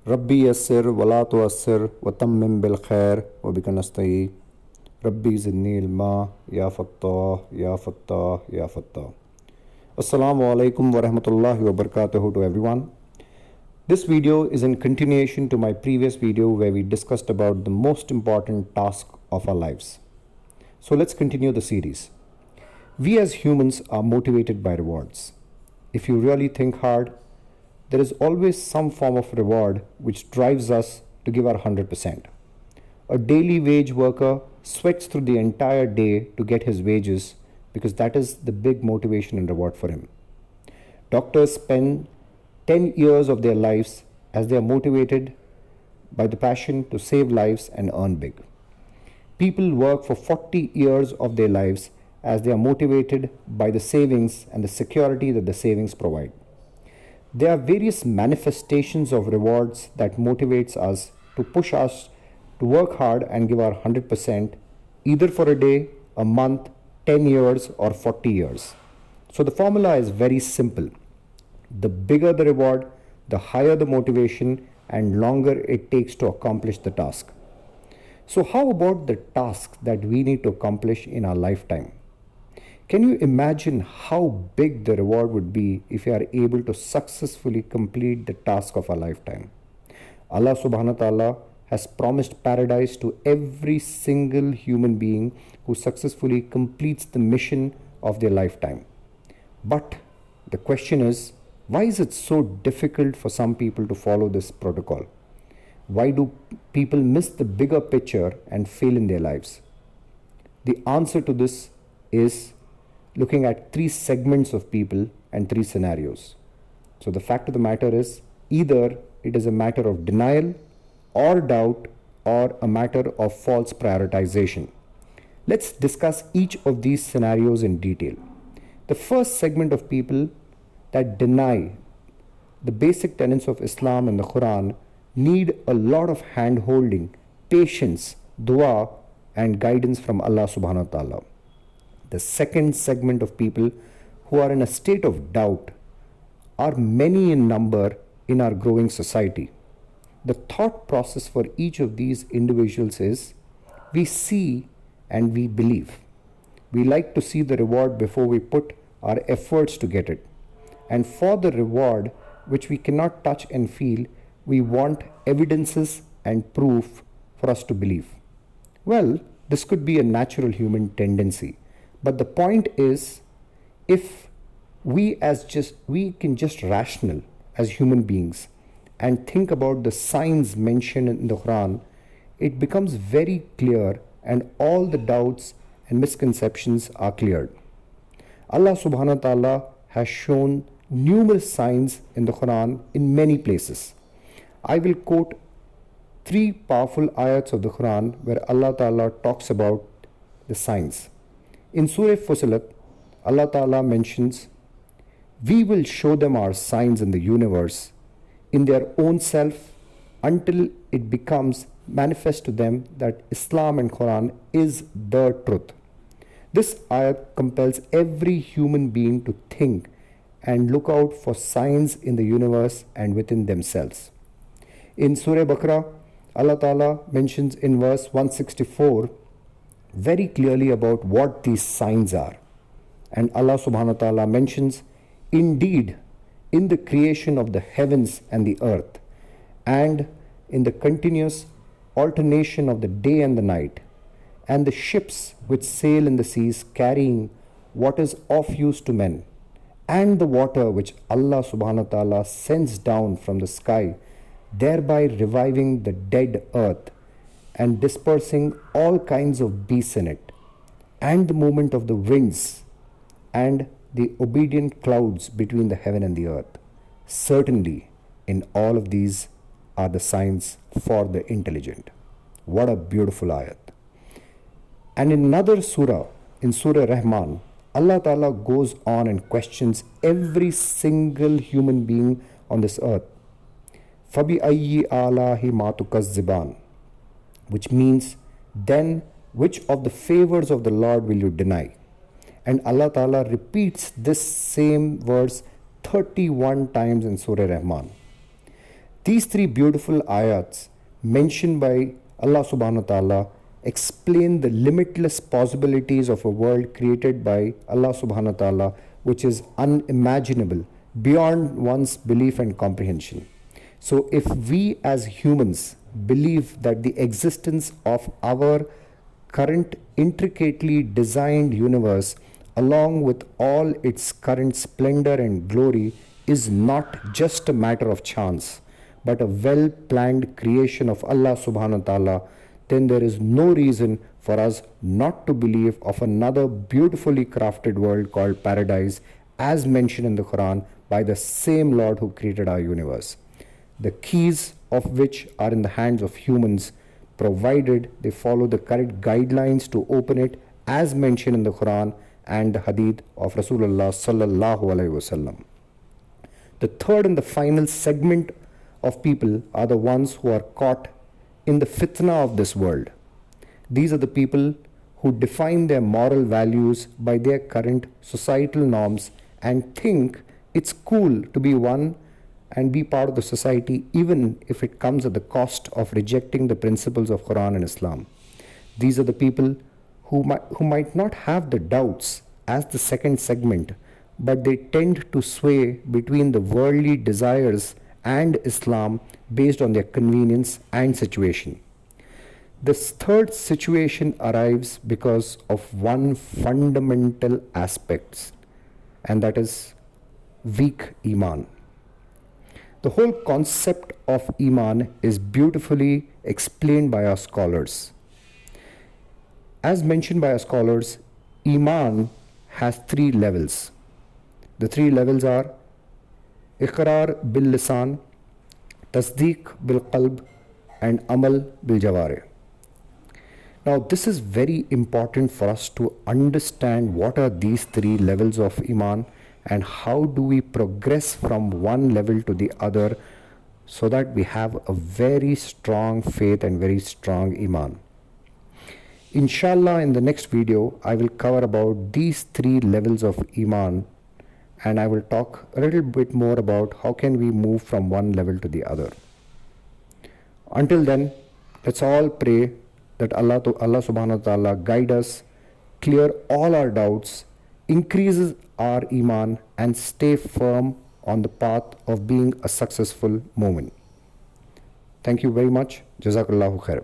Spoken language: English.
रब्बी यस्सिर वला तुअस्सिर वतम्मिम बिल खैर वबिका नस्तईन रब्बी ज़िदनी इल्मा या फ़त्ताह या फ़त्ताह या Fattah. Assalamu alaikum wa rahmatullahi wa barakatuhu to everyone. This video is in continuation to my previous video where we discussed about the most important task of our lives. So let's continue the series. We as humans are motivated by rewards. If you really think hard, there is always some form of reward which drives us to give our 100%. A daily wage worker sweats through the entire day to get his wages because that is the big motivation and reward for him. Doctors spend 10 years of their lives as they are motivated by the passion to save lives and earn big. People work for 40 years of their lives as they are motivated by the savings and the security that the savings provide. There are various manifestations of rewards that motivates us to push us to work hard and give our 100% either for a day, a month, 10 years or 40 years. So the formula is very simple. The bigger the reward, the higher the motivation and longer it takes to accomplish the task. So how about the task that we need to accomplish in our lifetime? Can you imagine how big the reward would be if you are able to successfully complete the task of a lifetime? Allah subhanahu wa ta'ala has promised paradise to every single human being who successfully completes the mission of their lifetime. But the question is, why is it so difficult for some people to follow this protocol? Why do people miss the bigger picture and fail in their lives? The answer to this is looking at three segments of people and three scenarios. So the fact of the matter is, either it is a matter of denial or doubt or a matter of false prioritization. Let's discuss each of these scenarios in detail. The first segment of people that deny the basic tenets of Islam and the Quran need a lot of hand holding, patience, dua and guidance from Allah subhanahu wa ta'ala. The second segment of people who are in a state of doubt are many in number in our growing society. The thought process for each of these individuals is, we see and we believe. We like to see the reward before we put our efforts to get it. And for the reward which we cannot touch and feel, we want evidences and proof for us to believe. Well, this could be a natural human tendency. But the point is, if we can just rational as human beings and think about the signs mentioned in the Quran, it becomes very clear and all the doubts and misconceptions are cleared. Allah subhanahu wa ta'ala has shown numerous signs in the Quran in many places. I will quote three powerful ayats of the Quran where Allah ta'ala talks about the signs. In Surah Fussilat, Allah Ta'ala mentions, we will show them our signs in the universe in their own self until it becomes manifest to them that Islam and Quran is the truth. This ayat compels every human being to think and look out for signs in the universe and within themselves. In Surah Baqarah, Allah Ta'ala mentions in verse 164 very clearly about what these signs are. And Allah subhanahu wa ta'ala mentions, indeed, in the creation of the heavens and the earth, and in the continuous alternation of the day and the night, and the ships which sail in the seas carrying what is of use to men, and the water which Allah subhanahu wa ta'ala sends down from the sky, thereby reviving the dead earth, and dispersing all kinds of beasts in it, and the movement of the winds, and the obedient clouds between the heaven and the earth. Certainly, in all of these are the signs for the intelligent. What a beautiful ayat. And in another surah, in Surah Rahman, Allah Ta'ala goes on and questions every single human being on this earth. فَبِأَيِّ آلَاهِ مَا تُكَذِّبَانِ, which means, then which of the favors of the Lord will you deny? And Allah Ta'ala repeats this same verse 31 times in Surah Rahman. These three beautiful ayats mentioned by Allah subhanahu wa ta'ala explain the limitless possibilities of a world created by Allah subhanahu wa ta'ala, which is unimaginable, beyond one's belief and comprehension. So if we as humans believe that the existence of our current intricately designed universe, along with all its current splendor and glory, is not just a matter of chance, but a well planned creation of Allah subhanahu wa ta'ala, then there is no reason for us not to believe of another beautifully crafted world called paradise, as mentioned in the Quran by the same Lord who created our universe, the keys of which are in the hands of humans, provided they follow the correct guidelines to open it, as mentioned in the Quran and the Hadith of Rasulullah sallallahu alaihi wasallam. The third and the final segment of people are the ones who are caught in the fitna of this world. These are the people who define their moral values by their current societal norms and think it's cool to be one and be part of the society, even if it comes at the cost of rejecting the principles of Quran and Islam. These are the people who might not have the doubts as the second segment, but they tend to sway between the worldly desires and Islam based on their convenience and situation. This third situation arrives because of one fundamental aspect, and that is weak Iman. The whole concept of Iman is beautifully explained by our scholars. As mentioned by our scholars, Iman has three levels. The three levels are Iqrar bil lisan, Tasdeeq bil qalb, and Amal bil jawari. Now, this is very important for us to understand what are these three levels of Iman and how do we progress from one level to the other so that we have a very strong faith and very strong Iman. Inshallah, in the next video, I will cover about these three levels of Iman, and I will talk a little bit more about how can we move from one level to the other. Until then, let's all pray that Allah subhanahu wa ta'ala guide us, clear all our doubts, increases our Iman, and stay firm on the path of being a successful mu'min. Thank you very much. Jazakallahu khair.